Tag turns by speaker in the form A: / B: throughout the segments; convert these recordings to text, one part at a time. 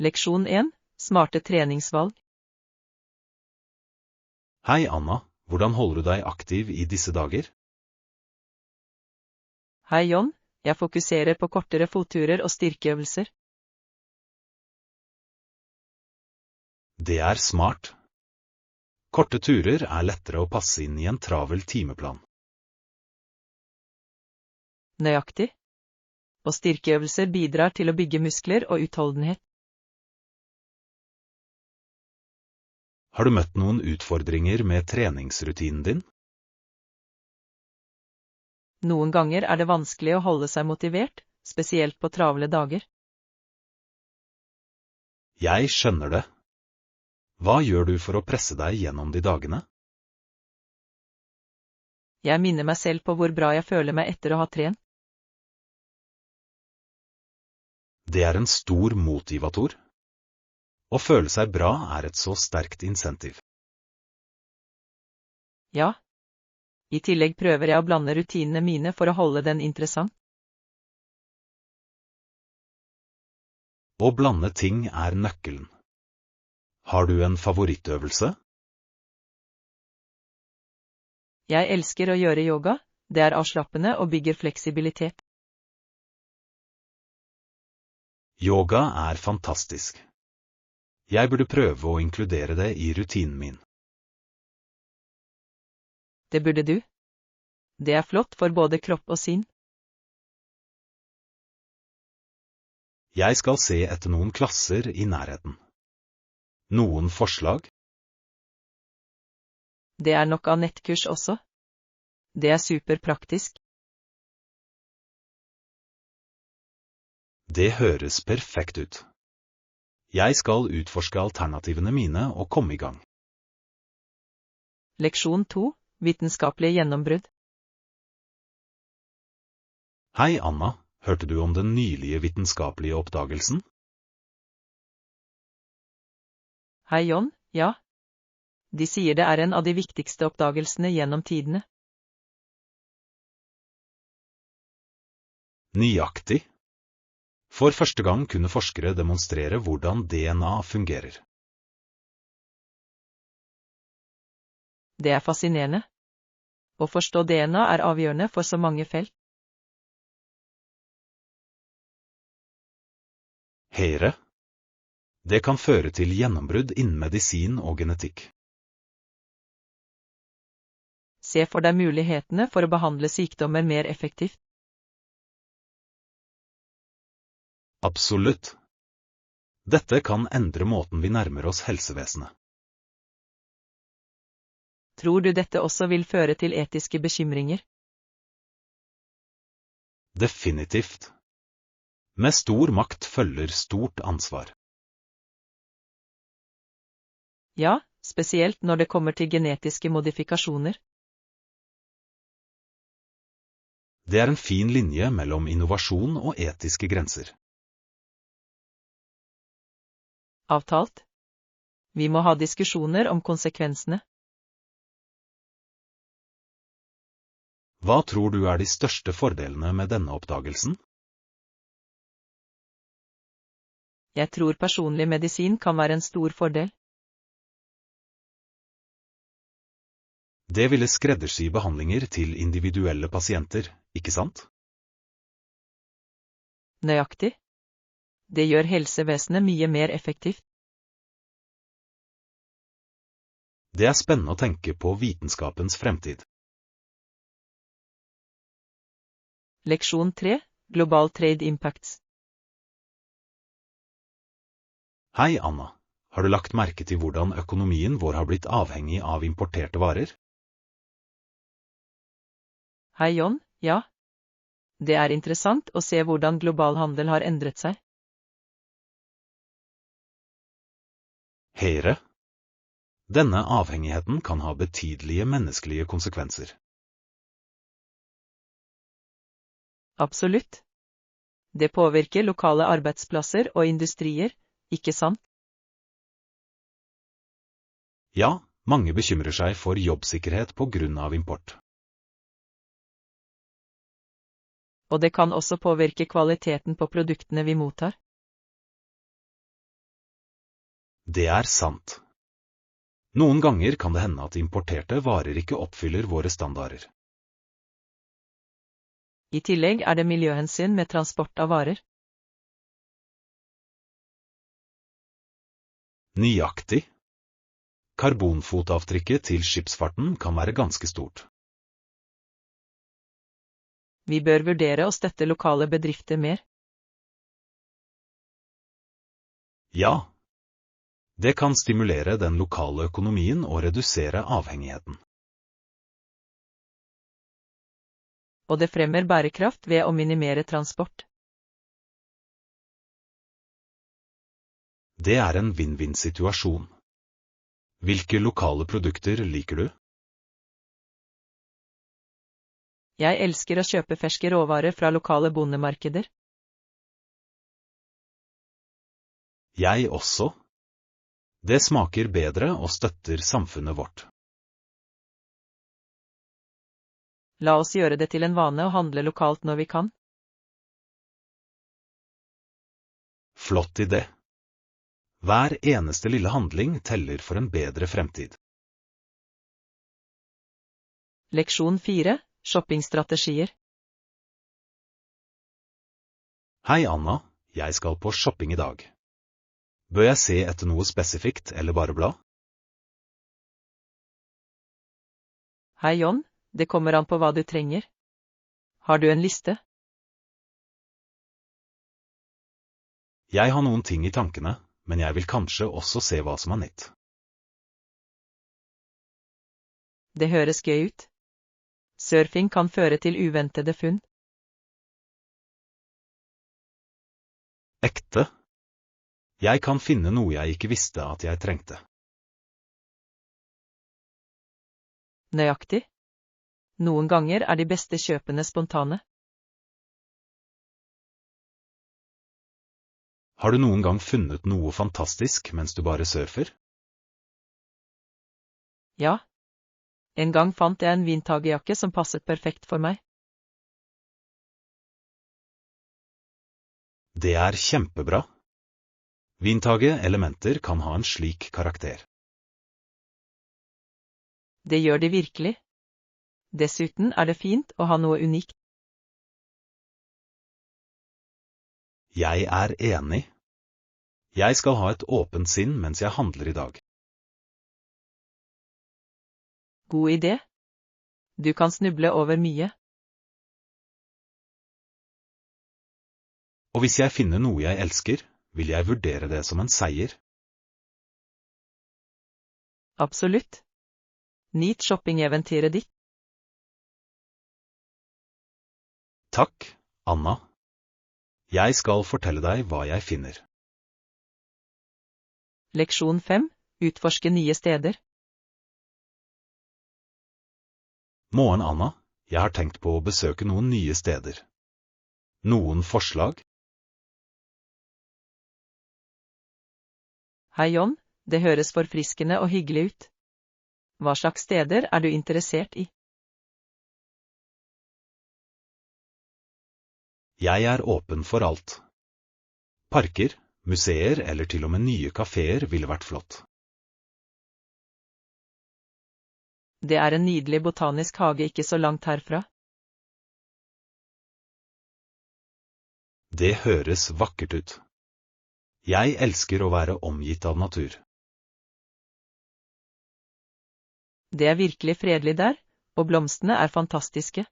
A: Leksjon 1. Smarte treningsvalg.
B: Hei Anna, hvordan holder du deg aktiv i disse dager?
A: Hei John, jeg fokuserer på kortere fotturer og styrkeøvelser.
B: Det er smart. Korte turer er lettere å passe inn i en travel timeplan.
A: Nøyaktig. Og styrkeøvelser bidrar til å bygge muskler og utholdenhet.
B: Har du møtt noen utfordringer med treningsrutinen din?
A: Noen ganger er det vanskelig å holde seg motivert, spesielt på travle dager.
B: Jeg skjønner det. Hva gjør du for å presse deg gjennom de dagene?
A: Jeg minner meg selv på hvor bra jeg føler meg etter å ha trent.
B: Det er en stor motivator. Å føle seg bra er et så sterkt insentiv.
A: Ja. I tillegg prøver jeg å blande rutinene mine for å holde den interessant.
B: Å blande ting er nøkkelen. Har du en favorittøvelse?
A: Jeg elsker å gjøre yoga, det er avslappende og bygger fleksibilitet.
B: Yoga er fantastisk. Jeg burde prøve å inkludere det i rutinen min.
A: Det burde du. Det er flott for både kropp og sinn.
B: Jeg skal se etter noen klasser i nærheten. Noen forslag?
A: Det er nok av nettkurs også. Det er superpraktisk.
B: Det høres perfekt ut. Jeg skal utforske alternativene mine og komme i gang.
A: Leksjon 2. Vitenskapelige gjennombrudd.
B: Hei Anna, hørte du om den nylige vitenskapelige oppdagelsen?
A: Hei John, ja. De sier det er en av de viktigste oppdagelsene gjennom tidene.
B: Nøyaktig. For første gang kunne forskere demonstrere hvordan DNA fungerer.
A: Det er fascinerende. Å forstå DNA er avgjørende for så mange felt.
B: Høyre. Det kan føre til gjennombrudd innen medisin og genetikk.
A: Se for deg mulighetene for å behandle sykdommer mer effektivt.
B: Absolutt. Dette kan endre måten vi nærmer oss helsevesenet.
A: Tror du dette også vil føre til etiske bekymringer?
B: Definitivt. Med stor makt følger stort ansvar.
A: Ja, spesielt når det kommer til genetiske modifikasjoner.
B: Det er en fin linje mellom innovasjon og etiske grenser.
A: Avtalt. Vi må ha diskusjoner om konsekvensene.
B: Hva tror du er de største fordelene med denne oppdagelsen?
A: Jeg tror personlig medisin kan være en stor fordel.
B: Det ville skreddersy behandlinger til individuelle pasienter, ikke sant?
A: Nøyaktig. Det gjør helsevesenet mye mer effektivt.
B: Det er spennende å tenke på vitenskapens fremtid.
A: Leksjon 3. Global Trade Impacts.
B: Hei Anna, har du lagt merke til hvordan økonomien vår har blitt avhengig av importerte varer?
A: Hei John, ja. Det er interessant å se hvordan global handel har endret seg.
B: Høyre. Denne avhengigheten kan ha betydelige menneskelige konsekvenser.
A: Absolutt. Det påvirker lokale arbeidsplasser og industrier, ikke sant?
B: Ja, mange bekymrer seg for jobbsikkerhet på grunn av import.
A: Og det kan også påvirke kvaliteten på produktene vi mottar.
B: Det er sant. Noen ganger kan det hende at importerte varer ikke oppfyller våre standarder.
A: I tillegg er det miljøhensyn med transport av varer.
B: Nøyaktig. Karbonfotavtrykket til skipsfarten kan være ganske stort.
A: Vi bør vurdere å støtte lokale bedrifter mer.
B: Ja. Det kan stimulere den lokale økonomien og redusere avhengigheten.
A: Og det fremmer bærekraft ved å minimere transport.
B: Det er en vinn-vinn-situasjon. Hvilke lokale produkter liker du?
A: Jeg elsker å kjøpe ferske råvarer fra lokale bondemarkeder.
B: Jeg også. Det smaker bedre og støtter samfunnet vårt.
A: La oss gjøre det til en vane å handle lokalt når vi kan.
B: Flott idé. Hver eneste lille handling teller for en bedre fremtid.
A: Leksjon 4. Shoppingstrategier.
B: Hei Anna, jeg skal på shopping i dag. Bør jeg se etter noe spesifikt eller bare bla?
A: Hei John, det kommer an på hva du trenger. Har du en liste?
B: Jeg har noen ting i tankene, men jeg vil kanskje også se hva som er nytt.
A: Det høres gøy ut. Surfing kan føre til uventede funn.
B: Ekte. Jeg kan finne noe jeg ikke visste at jeg trengte.
A: Nøyaktig. Noen ganger er de beste kjøpene spontane.
B: Har du noen gang funnet noe fantastisk mens du bare surfer?
A: Ja. En gang fant jeg en vintagejakke som passet perfekt for meg.
B: Det er kjempebra. Vintage-elementer kan ha en slik karakter.
A: Det gjør de virkelig. Dessuten er det fint å ha noe unikt.
B: Jeg er enig. Jeg skal ha et åpent sinn mens jeg handler i dag.
A: God idé. Du kan snuble over mye.
B: Og hvis jeg finner noe jeg elsker, vil jeg vurdere det som en seier.
A: Absolutt. Nyt shoppingeventyret ditt.
B: Takk, Anna. Jeg skal fortelle deg hva jeg finner.
A: Leksjon 5. Utforske nye steder.
B: Morgen, Anna. Jeg har tenkt på å besøke noen nye steder. Noen forslag?
A: Hei John, det høres forfriskende og hyggelig ut. Hva slags steder er du interessert i?
B: Jeg er åpen for alt. Parker, museer eller til og med nye kaféer ville vært flott.
A: Det er en nydelig botanisk hage ikke så langt herfra.
B: Det høres vakkert ut. Jeg elsker å være omgitt av natur.
A: Det er virkelig fredelig der, og blomstene er fantastiske.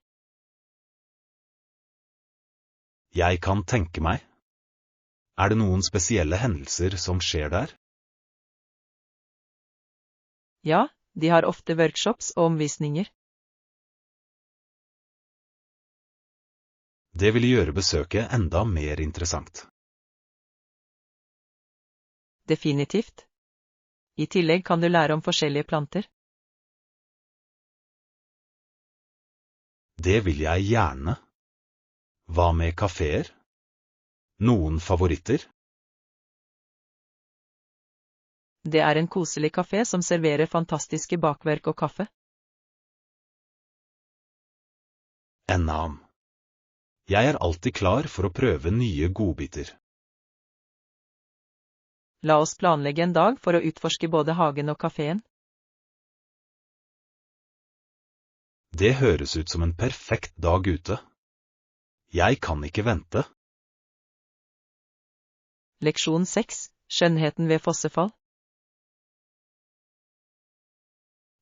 B: Jeg kan tenke meg. Er det noen spesielle hendelser som skjer der?
A: Ja, de har ofte workshops og omvisninger.
B: Det vil gjøre besøket enda mer interessant.
A: Definitivt. I tillegg kan du lære om forskjellige planter.
B: Det vil jeg gjerne. Hva med kaféer? Noen favoritter?
A: Det er en koselig kafé som serverer fantastiske bakverk og kaffe.
B: Ennam. Jeg er alltid klar for å prøve nye godbiter.
A: La oss planlegge en dag for å utforske både hagen og kafeen.
B: Det høres ut som en perfekt dag ute. Jeg kan ikke vente.
A: Leksjon 6. Skjønnheten ved fossefall.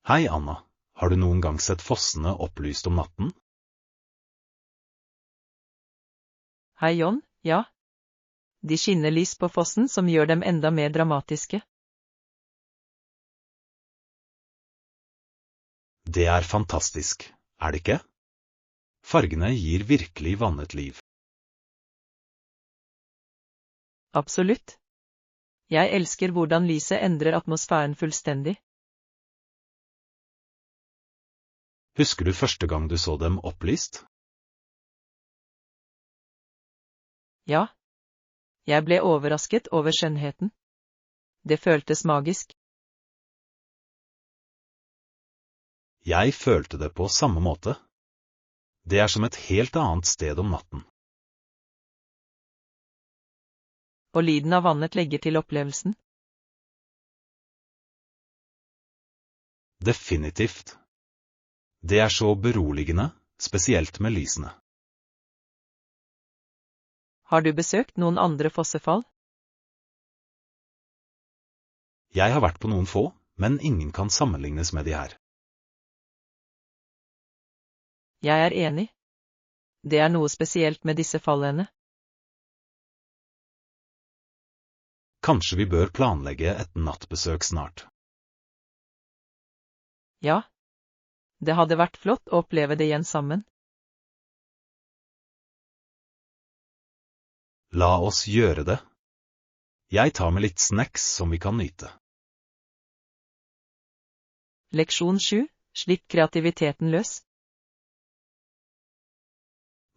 B: Hei, Anna. Har du noen gang sett fossene opplyst om natten?
A: Hei, John. Ja. De skinner lys på fossen som gjør dem enda mer dramatiske.
B: Det er fantastisk, er det ikke? Fargene gir virkelig vannet liv.
A: Absolutt. Jeg elsker hvordan lyset endrer atmosfæren fullstendig.
B: Husker du første gang du så dem opplyst?
A: Ja. Jeg ble overrasket over skjønnheten. Det føltes magisk.
B: Jeg følte det på samme måte. Det er som et helt annet sted om natten.
A: Og lyden av vannet legger til opplevelsen.
B: Definitivt. Det er så beroligende, spesielt med lysene.
A: Har du besøkt noen andre fossefall?
B: Jeg har vært på noen få, men ingen kan sammenlignes med de her.
A: Jeg er enig. Det er noe spesielt med disse fallene.
B: Kanskje vi bør planlegge et nattbesøk snart.
A: Ja. Det hadde vært flott å oppleve det igjen sammen.
B: La oss gjøre det. Jeg tar med litt snacks som vi kan nyte.
A: Leksjon 7. Slipp kreativiteten løs.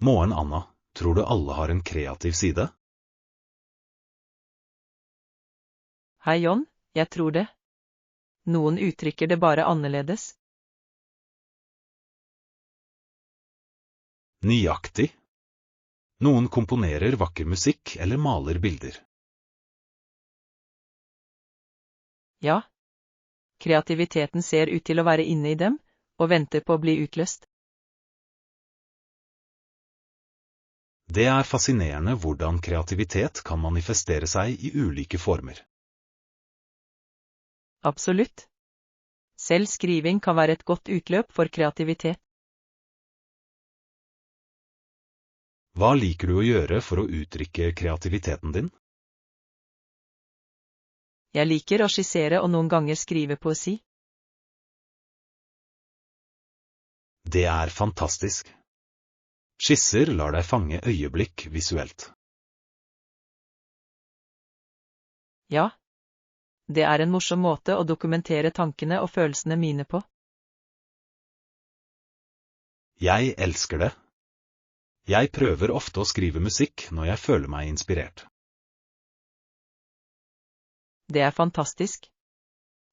B: Morgen, Anna. Tror du alle har en kreativ side?
A: Hei, John. Jeg tror det. Noen uttrykker det bare annerledes.
B: Nøyaktig. Noen komponerer vakker musikk eller maler bilder.
A: Ja. Kreativiteten ser ut til å være inne i dem, og venter på å bli utløst.
B: Det er fascinerende hvordan kreativitet kan manifestere seg i ulike former.
A: Absolutt. Selv skriving kan være et godt utløp for kreativitet.
B: Hva liker du å gjøre for å uttrykke kreativiteten din?
A: Jeg liker å skissere og noen ganger skrive poesi.
B: Det er fantastisk. Skisser lar deg fange øyeblikk visuelt.
A: Ja. Det er en morsom måte å dokumentere tankene og følelsene mine på.
B: Jeg elsker det. Jeg prøver ofte å skrive musikk når jeg føler meg inspirert.
A: Det er fantastisk.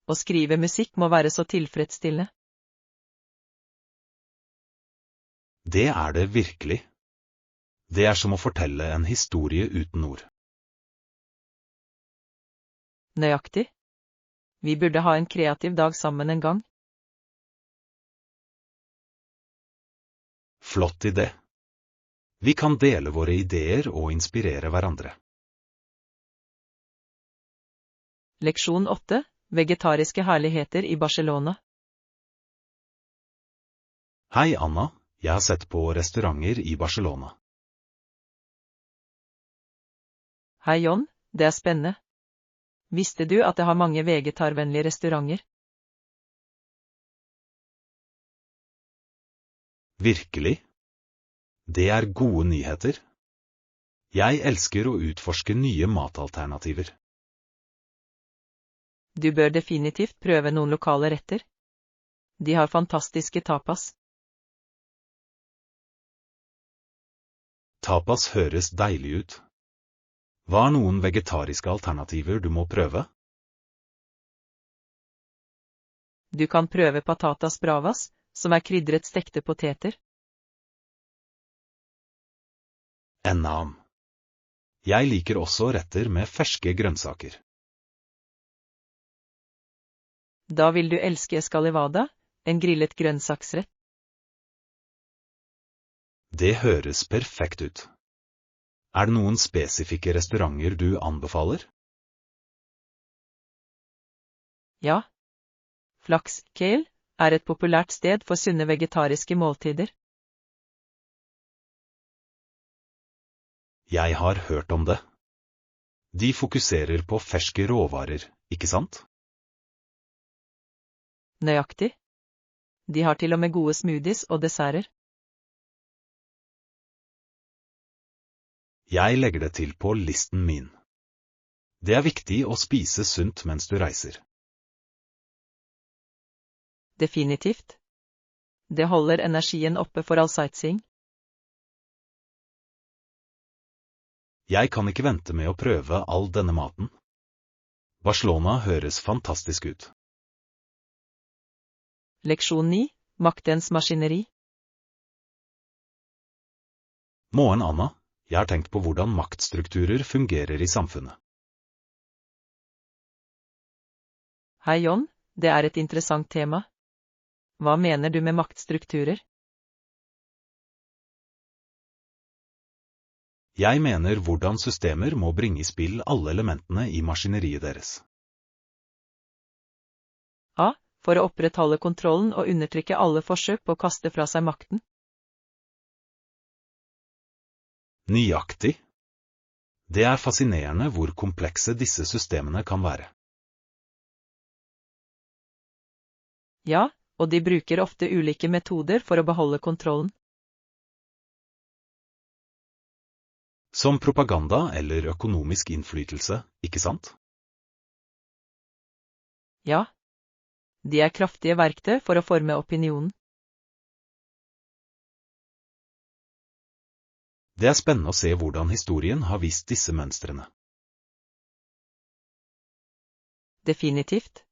A: Å skrive musikk må være så tilfredsstillende.
B: Det er det virkelig. Det er som å fortelle en historie uten ord.
A: Nøyaktig. Vi burde ha en kreativ dag sammen en gang.
B: Flott idé. Vi kan dele våre ideer og inspirere hverandre.
A: Leksjon 8. Vegetariske herligheter i Barcelona.
B: Hei, Anna. Jeg har sett på restauranter i Barcelona.
A: Hei, John. Det er spennende. Visste du at det har mange vegetarvennlige restauranter?
B: Virkelig? Det er gode nyheter. Jeg elsker å utforske nye matalternativer.
A: Du bør definitivt prøve noen lokale retter. De har fantastiske tapas.
B: Tapas høres deilig ut. Hva er noen vegetariske alternativer du må prøve?
A: Du kan prøve patatas bravas, som er krydret stekte poteter.
B: Enam. Jeg liker også retter med ferske grønnsaker.
A: Da vil du elske escalivada, en grillet grønnsaksrett.
B: Det høres perfekt ut. Det noen spesifikke restauranter du anbefaler?
A: Ja. Flax-kale et populært sted for sunne vegetariske måltider.
B: Jeg har hørt om det. De fokuserer på ferske råvarer, ikke sant?
A: Nøyaktig. De har til og med gode smoothies og desserter.
B: Jeg legger det til på listen min. Det viktig å spise sunt mens du reiser.
A: Definitivt. Det holder energien oppe for all sightseeing.
B: Jeg kan ikke vente med å prøve all denne maten. Barcelona høres fantastisk ut.
A: Leksjon 9. Maktens maskineri.
B: Morgen, Anna. Jeg har tenkt på hvordan maktstrukturer fungerer i samfunnet.
A: Hei John, det et interessant tema. Hva mener du med maktstrukturer?
B: Jeg mener hvordan systemer må bringe i spill alle elementene i maskineriet deres.
A: A. For å opprettholde kontrollen og undertrykke alle forsøk på å kaste fra seg makten.
B: Nøyaktig. Det fascinerende hvor komplekse disse systemene kan være.
A: Ja, og de bruker ofte ulike metoder for å beholde kontrollen.
B: Som propaganda eller økonomisk innflytelse, ikke sant?
A: Ja. De kraftige verktøy for å forme opinionen.
B: Det spennende å se hvordan historien har vist disse mønstrene.
A: Definitivt.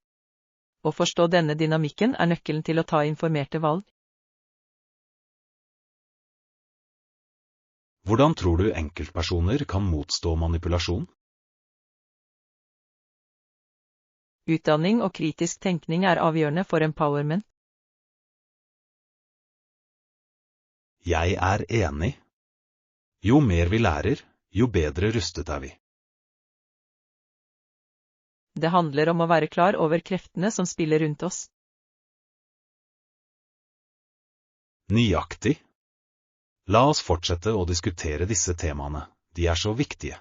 A: Å forstå denne dynamikken nøkkelen til å ta informerte valg.
B: Hvordan tror du enkeltpersoner kan motstå manipulasjon?
A: Utdanning og kritisk tenkning avgjørende for empowerment.
B: Jeg enig. Jo mer vi lærer, jo bedre rustet vi.
A: Det handler om å være klar over kreftene som spiller rundt oss.
B: Nøyaktig. La oss fortsette å diskutere disse temaene, de så viktige.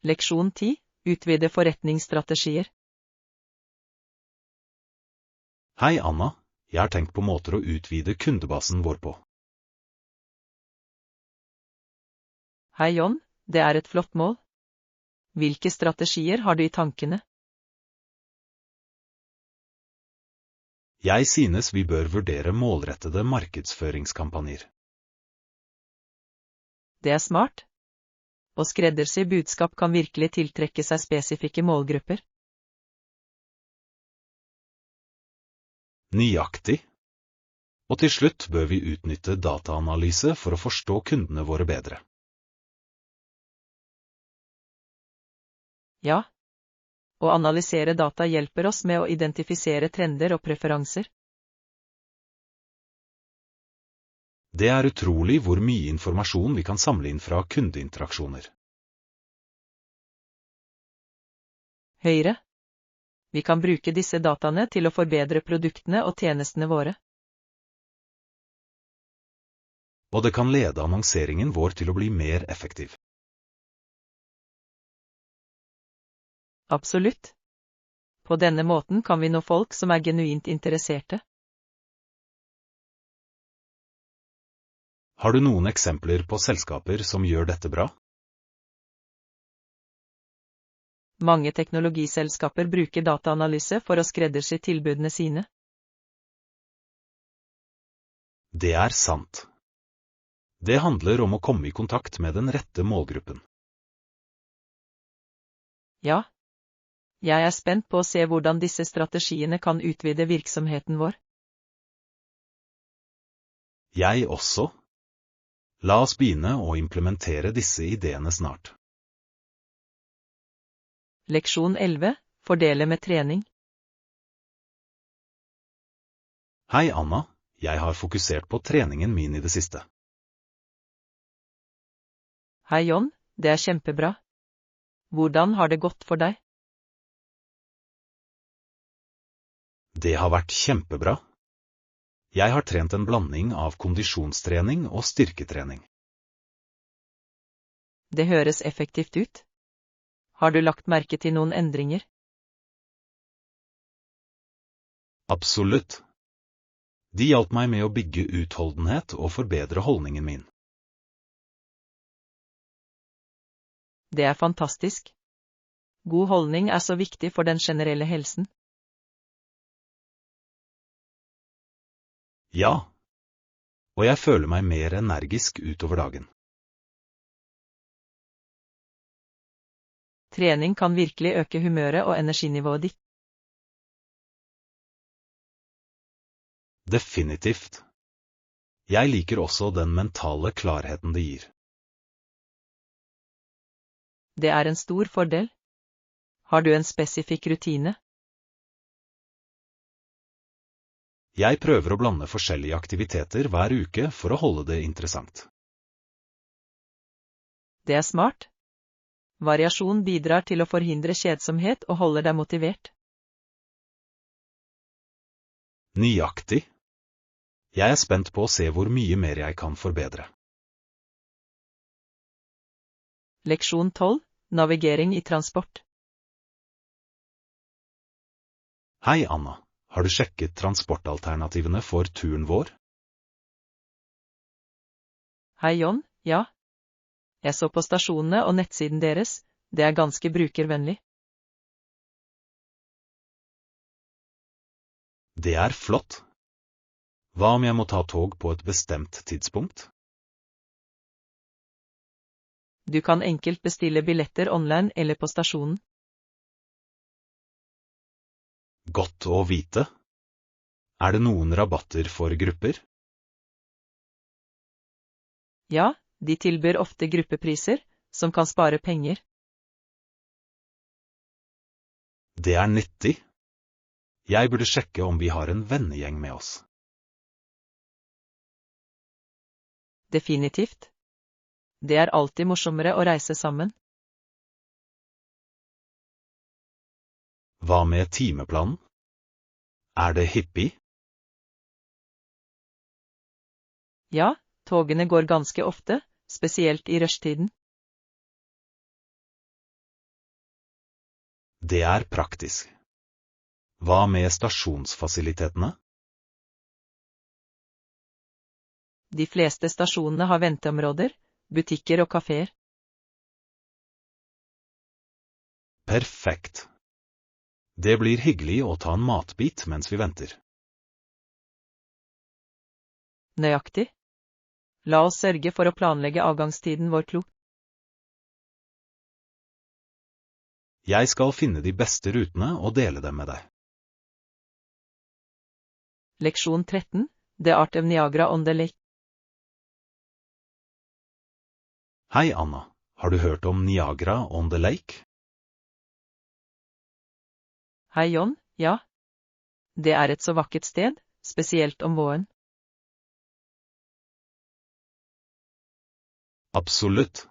A: Leksjon 10. Utvide forretningsstrategier.
B: Hei Anna, jeg har tenkt på måter å utvide kundebasen vår på.
A: Hei John, det et flott mål. Hvilke strategier har du i tankene?
B: Jeg synes vi bør vurdere målrettede markedsføringskampanjer.
A: Det smart. Å skreddersy budskap kan virkelig tiltrekke seg spesifikke målgrupper.
B: Nøyaktig. Og til slutt bør vi utnytte dataanalyse for å forstå kundene våre bedre.
A: Ja. Å analysere data hjelper oss med å identifisere trender og preferanser.
B: Det utrolig hvor mye informasjon vi kan samle inn fra kundeinteraksjoner.
A: Høyre. Vi kan bruke disse dataene til å forbedre produktene og tjenestene våre.
B: Og det kan lede annonseringen vår til å bli mer effektiv.
A: Absolutt. På denne måten kan vi nå folk som genuint interesserte.
B: Har du noen eksempler på selskaper som gjør dette bra?
A: Mange teknologiselskaper bruker dataanalyse for å skreddersy tilbudene sine.
B: Det sant. Det handler om å komme i kontakt med den rette målgruppen.
A: Ja. Jeg spent på å se hvordan disse strategiene kan utvide virksomheten vår.
B: Jeg også. La oss begynne å implementere disse ideene snart.
A: Leksjon 11. Fordele med trening.
B: Hei, Anna. Jeg har fokusert på treningen min i det siste.
A: Hei, John. Det er kjempebra. Hvordan har det gått for deg?
B: Det har vært kjempebra. Jeg har trent en blanding av kondisjonstrening og styrketrening.
A: Det høres effektivt ut. Har du lagt merke til noen endringer?
B: Absolutt. De hjalp meg med å bygge utholdenhet og forbedre holdningen min.
A: Det er fantastisk. God holdning er så viktig for den generelle helsen.
B: Ja. Og jeg føler meg mer energisk utover dagen.
A: Trening kan virkelig øke humøret og energinivået ditt.
B: Definitivt. Jeg liker også den mentale klarheten det gir.
A: Det er en stor fordel. Har du en spesifikk rutine?
B: Jeg prøver å blande forskjellige aktiviteter hver uke for å holde det interessant.
A: Det er smart. Variasjon bidrar til å forhindre kjedsomhet og holder deg motivert.
B: Nøyaktig. Jeg er spent på å se hvor mye mer jeg kan forbedre.
A: Leksjon 12. Navigering i transport.
B: Hei, Anna. Har du sjekket transportalternativene for turen vår?
A: Hei, John. Ja. Jeg så på stasjonene og nettsiden deres. Det er ganske brukervennlig.
B: Det er flott. Hva om jeg må ta tog på et bestemt tidspunkt?
A: Du kan enkelt bestille billetter online eller på stasjonen.
B: Godt å vite. Er det noen rabatter for grupper?
A: Ja, de tilbyr ofte gruppepriser, som kan spare penger.
B: Det er nyttig. Jeg burde sjekke om vi har en vennegjeng med oss.
A: Definitivt. Det er alltid morsommere å reise sammen.
B: Hva med timeplanen? Er det hippie?
A: Ja, togene går ganske ofte, spesielt i rushtiden.
B: Det er praktisk. Hva med stasjonsfasilitetene?
A: De fleste stasjonene har venteområder, butikker og kaféer.
B: Perfekt. Det blir hyggelig å ta en matbit mens vi venter.
A: Nøyaktig. La oss sørge for å planlegge avgangstiden vår klokt.
B: Jeg skal finne de beste rutene og dele dem med deg.
A: Leksjon 13. The Art of Niagara on the Lake.
B: Hei, Anna. Har du hørt om Niagara on the Lake?
A: Hei, John. Ja. Det er et så vakkert sted, spesielt om våren.
B: Absolutt.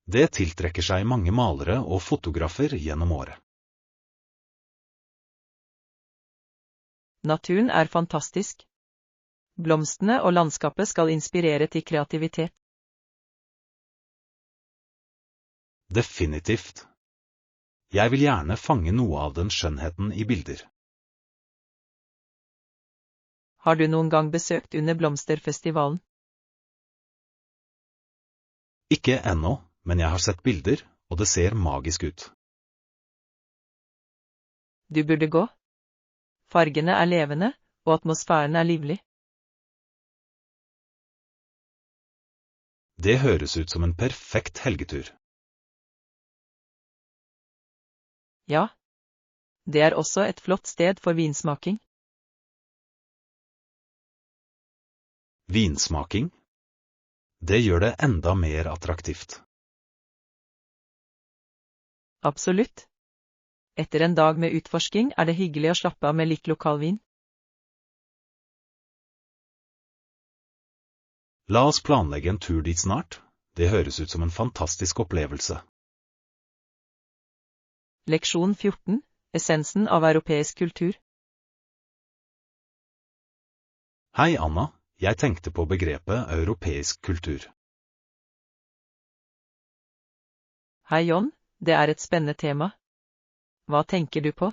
B: Det tiltrekker seg mange malere og fotografer gjennom året.
A: Naturen er fantastisk. Blomstene og landskapet skal inspirere til kreativitet.
B: Definitivt. Jeg vil gjerne fange noe av den skjønnheten i bilder.
A: Har du noen gang besøkt under blomsterfestivalen?
B: Ikke ennå, men jeg har sett bilder, og det ser magisk ut.
A: Du burde gå. Fargene er levende, og atmosfæren er livlig.
B: Det høres ut som en perfekt helgetur.
A: Ja. Det er også et flott sted for vinsmaking.
B: Vinsmaking? Det gjør det enda mer attraktivt.
A: Absolutt. Etter en dag med utforsking er det hyggelig å slappe av med litt lokalvin.
B: La oss planlegge en tur dit snart. Det høres ut som en fantastisk opplevelse.
A: Leksjon 14. Essensen av europeisk kultur.
B: Hei Anna, jeg tenkte på begrepet europeisk kultur.
A: Hei John, det er et spennende tema. Hva tenker du på?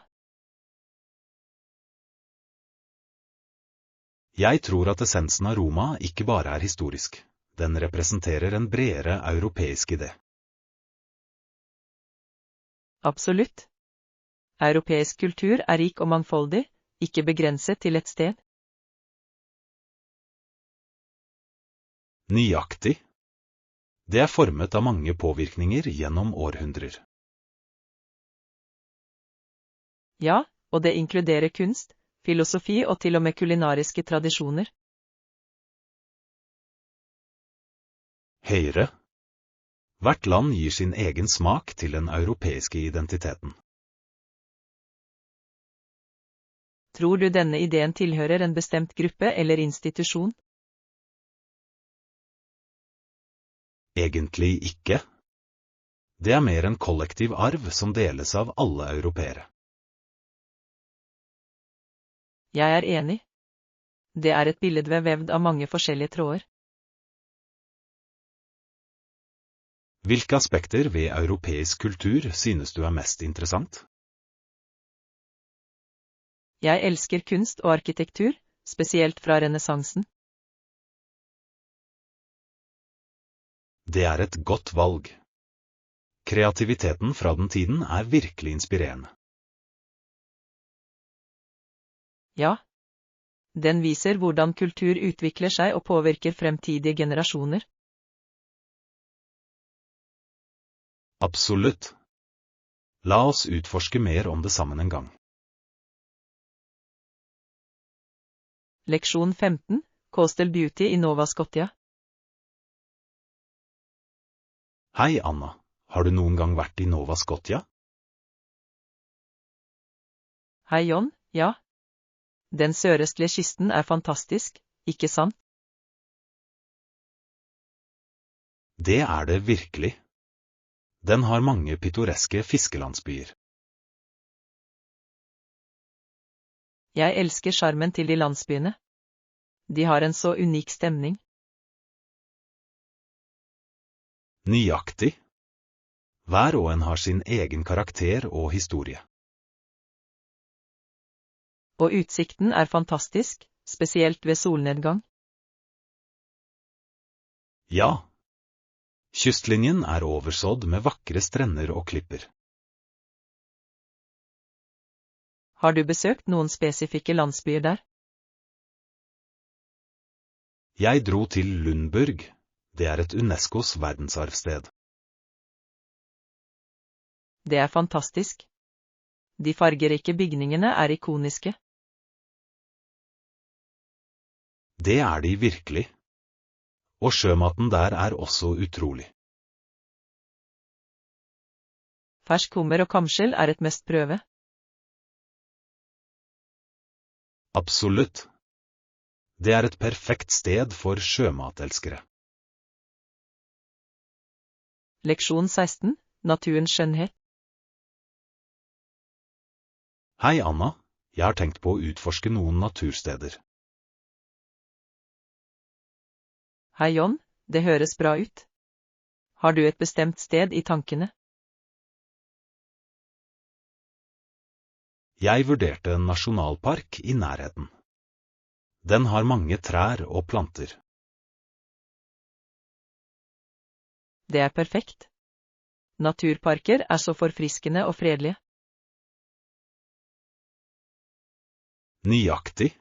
B: Jeg tror at essensen av Roma ikke bare er historisk. Den representerer en bredere europeisk idé.
A: Absolutt. Europeisk kultur er rik og mangfoldig, ikke begrenset til et sted.
B: Nøyaktig. Det er formet av mange påvirkninger gjennom århundrer.
A: Ja, og det inkluderer kunst, filosofi og til og med kulinariske tradisjoner.
B: Høyre. Hvert land gir sin egen smak til den europeiske identiteten.
A: Tror du denne ideen tilhører en bestemt gruppe eller institusjon?
B: Egentlig ikke. Det er mer en kollektiv arv som deles av alle europeere.
A: Jeg er enig. Det er et billedvev vevd av mange forskjellige tråder.
B: Hvilke aspekter ved europeisk kultur synes du er mest interessant?
A: Jeg elsker kunst og arkitektur, spesielt fra renessansen.
B: Det er et godt valg. Kreativiteten fra den tiden er virkelig inspirerende.
A: Ja. Den viser hvordan kultur utvikler seg og påvirker fremtidige generasjoner.
B: Absolutt. La oss utforske mer om det sammen en gang.
A: Leksjon 15. Coastal Beauty i Nova Scotia.
B: Hei Anna, har du noen gang vært i Nova Scotia?
A: Hei John, ja. Den sørøstlige kysten er fantastisk, ikke sant?
B: Det er det virkelig. Den har mange pittoreske fiskelandsbyer.
A: Jeg elsker sjarmen til de landsbyene. De har en så unik stemning.
B: Nøyaktig. Hver og en har sin egen karakter og historie.
A: Og utsikten er fantastisk, spesielt ved solnedgang.
B: Ja. Kystlinjen er oversådd med vakre strender og klipper.
A: Har du besøkt noen spesifikke landsbyer der?
B: Jeg dro til Lundburg. Det er et UNESCOs verdensarvsted.
A: Det er fantastisk. De fargerike bygningene er ikoniske.
B: Det er de virkelig. Og sjømaten der er også utrolig.
A: Fersk hummer og kamskjell er et mest prøve.
B: Absolutt. Det er et perfekt sted for sjømatelskere.
A: Leksjon 16. Naturens skjønnhet.
B: Hei Anna, jeg har tenkt på å utforske noen natursteder.
A: Hei John, det høres bra ut. Har du et bestemt sted i tankene?
B: Jeg vurderte en nasjonalpark i nærheten. Den har mange trær og planter.
A: Det er perfekt. Naturparker er så forfriskende og fredelige.
B: Nøyaktig.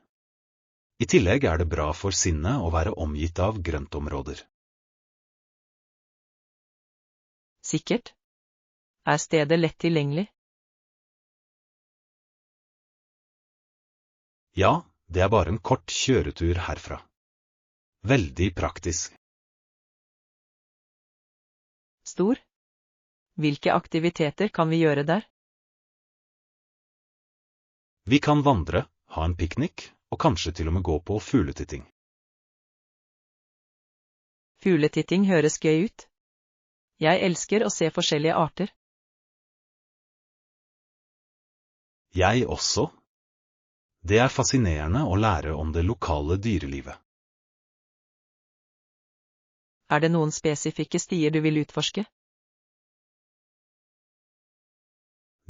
B: I tillegg er det bra for sinnet å være omgitt av grøntområder.
A: Sikkert. Er stedet lett tilgjengelig?
B: Ja, det er bare en kort kjøretur herfra. Veldig praktisk.
A: Stor. Hvilke aktiviteter kan vi gjøre der?
B: Vi kan vandre, ha en piknik, og kanskje til og med gå på fugletitting.
A: Fugletitting høres gøy ut. Jeg elsker å se forskjellige arter.
B: Jeg også. Det er fascinerende å lære om det lokale dyrelivet.
A: Er det noen spesifikke stier du vil utforske?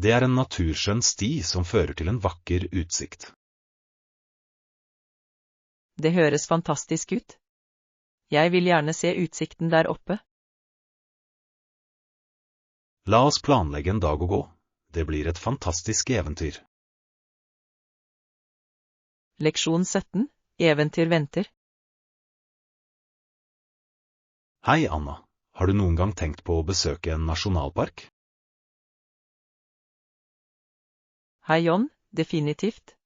B: Det er en naturskjønn sti som fører til en vakker utsikt.
A: Det høres fantastisk ut. Jeg vil gjerne se utsikten der oppe.
B: La oss planlegge en dag å gå. Det blir et fantastisk eventyr.
A: Leksjon 17. Eventyr venter.
B: Hei, Anna. Har du noen gang tenkt på å besøke en nasjonalpark?
A: Hei, John. Definitivt.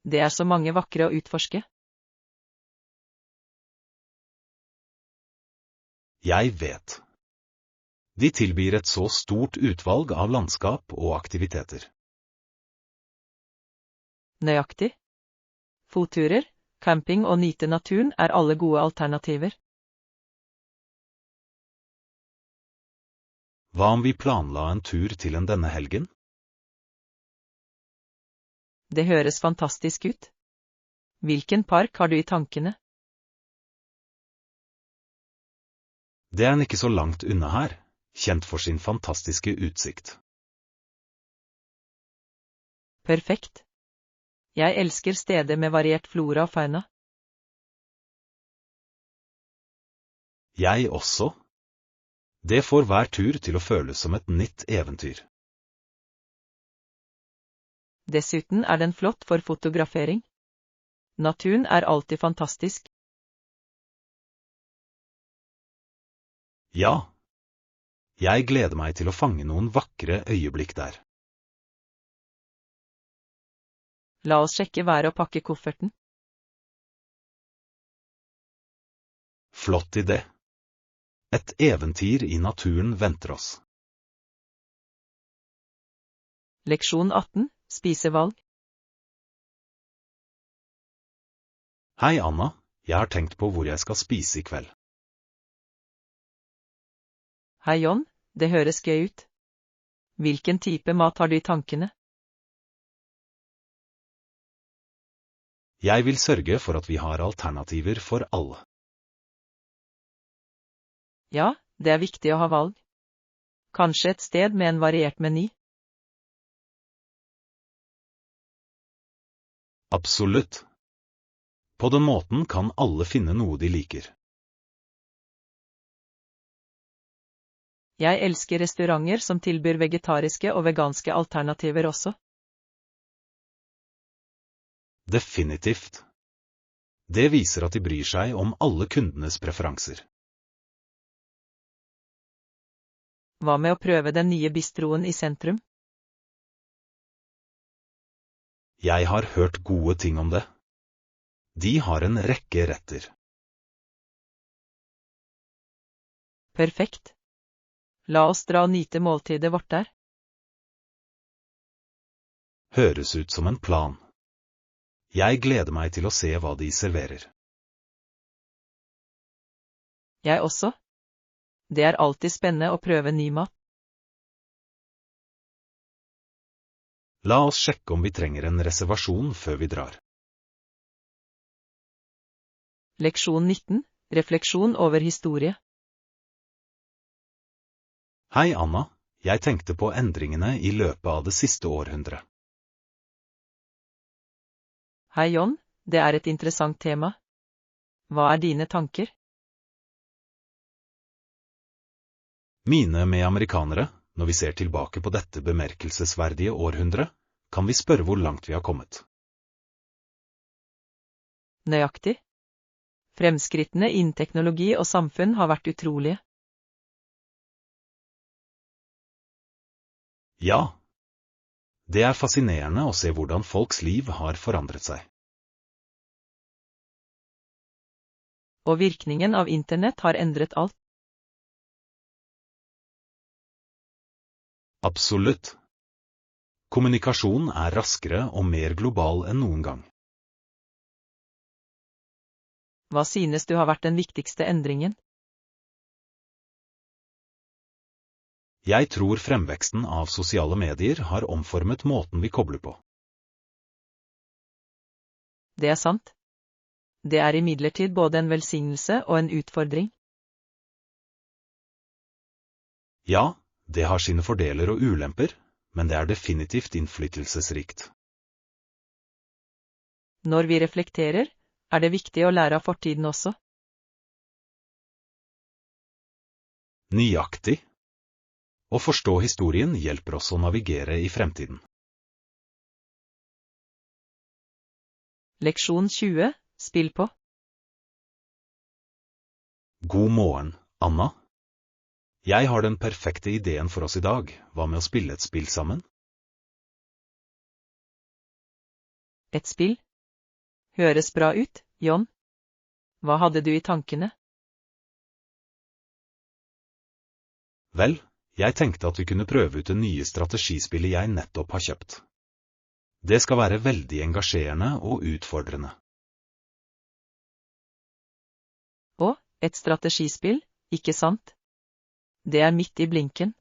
A: Det er så mange vakre å utforske.
B: Jeg vet. De tilbyr et så stort utvalg av landskap og aktiviteter.
A: Nøyaktig. Fotturer, camping og nyte naturen er alle gode alternativer.
B: Hva om vi planla en tur til denne helgen?
A: Det høres fantastisk ut. Hvilken park har du i tankene?
B: Det er ikke så langt unna her, kjent for sin fantastiske utsikt.
A: Perfekt. Jeg elsker steder med variert flora og fauna.
B: Jeg også. Det får hver tur til å føles som et nytt eventyr.
A: Dessuten er den flott for fotografering. Naturen er alltid fantastisk.
B: Ja. Jeg gleder meg til å fange noen vakre øyeblikk der.
A: La oss sjekke været og pakke kofferten.
B: Flott idé. Et eventyr i naturen venter oss.
A: Leksjon 18. Spisevalg.
B: Hei, Anna. Jeg har tenkt på hvor jeg skal spise i kveld.
A: Hei, John. Det høres gøy ut. Hvilken type mat har du i tankene?
B: Jeg vil sørge for at vi har alternativer for alle.
A: Ja, det er viktig å ha valg. Kanskje et sted med en variert meny?
B: Absolutt. På den måten kan alle finne noe de liker.
A: Jeg elsker restauranter som tilbyr vegetariske og veganske alternativer også.
B: Definitivt. Det viser at de bryr seg om alle kundenes preferanser.
A: Hva med å prøve den nye bistroen i sentrum?
B: Jeg har hørt gode ting om det. De har en rekke retter.
A: Perfekt. La oss dra og nyte måltidet vårt der.
B: Høres ut som en plan. Jeg gleder meg til å se hva de serverer.
A: Jeg også. Det er alltid spennende å prøve ny mat.
B: La oss sjekke om vi trenger en reservasjon før vi drar.
A: Leksjon 19. Refleksjon over historie.
B: Hei, Anna. Jeg tenkte på endringene i løpet av det siste århundret.
A: Hei, John. Det er et interessant tema. Hva er dine tanker?
B: Mine med amerikanere, når vi ser tilbake på dette bemerkelsesverdige århundret, kan vi spørre hvor langt vi har kommet.
A: Nøyaktig. Fremskrittene innen teknologi og samfunn har vært utrolige.
B: Ja. Det er fascinerende å se hvordan folks liv har forandret seg.
A: Og virkningen av internett har endret alt.
B: Absolutt. Kommunikasjon er raskere og mer global enn noen gang.
A: Hva synes du har vært den viktigste endringen?
B: Jeg tror fremveksten av sosiale medier har omformet måten vi kobler på.
A: Det er sant. Det er imidlertid både en velsignelse og en utfordring.
B: Ja, det har sine fordeler og ulemper, men det er definitivt innflytelsesrikt.
A: Når vi reflekterer, er det viktig å lære av fortiden også.
B: Nøyaktig. Å forstå historien hjelper oss å navigere i fremtiden.
A: Leksjon 20, spill på.
B: God morgen, Anna. Jeg har den perfekte ideen for oss i dag. Hva med å spille et spill sammen?
A: Et spill? Høres bra ut, John. Hva hadde du i tankene?
B: Vel, jeg tenkte at vi kunne prøve ut det nye strategispillet jeg nettopp har kjøpt. Det skal være veldig engasjerende og utfordrende.
A: Å, et strategispill, ikke sant? Det er midt i blinken.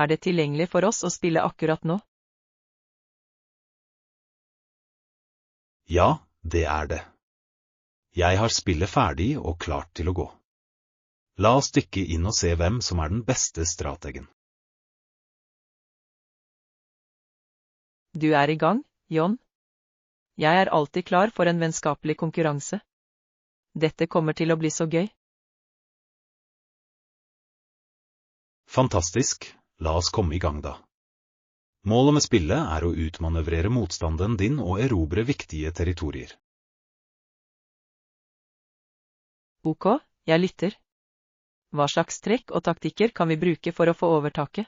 A: Er det tilgjengelig for oss å spille akkurat nå?
B: Ja, det er det. Jeg har spillet ferdig og klart til å gå. La oss dykke inn og se hvem som er den beste strategen.
A: Du er i gang, John. Jeg er alltid klar for en vennskapelig konkurranse. Dette kommer til å bli så gøy.
B: Fantastisk, la oss komme i gang da. Målet med spillet er å utmanøvrere motstanderen din og erobre viktige territorier.
A: Ok, jeg lytter. Hva slags trekk og taktikker kan vi bruke for å få overtaket?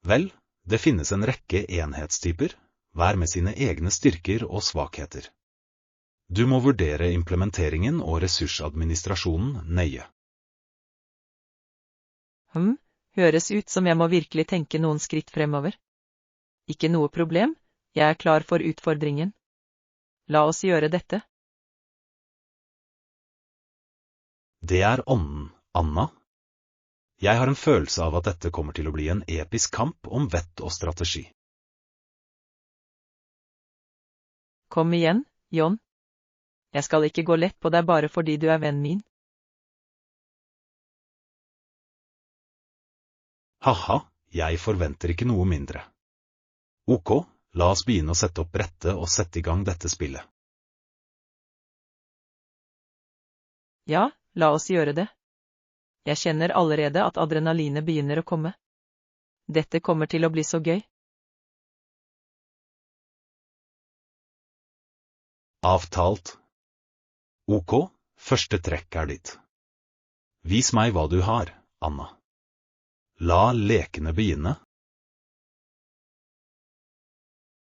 B: Vel, det finnes en rekke enhetstyper, hver med sine egne styrker og svakheter. Du må vurdere implementeringen og ressursadministrasjonen nøye.
A: Høres ut som jeg må virkelig tenke noen skritt fremover. Ikke noe problem, jeg er klar for utfordringen. La oss gjøre dette.
B: Det er ånden, Anna. Jeg har en følelse av at dette kommer til å bli en episk kamp om vett og strategi.
A: Kom igjen, John. Jeg skal ikke gå lett på deg bare fordi du er vennen min.
B: Haha, jeg forventer ikke noe mindre. Ok, la oss begynne å sette opp brettet og sette i gang dette spillet.
A: Ja, la oss gjøre det. Jeg kjenner allerede at adrenalinet begynner å komme. Dette kommer til å bli så gøy.
B: Avtalt. Ok, første trekk er ditt. Vis meg hva du har, Anna. La lekene begynne.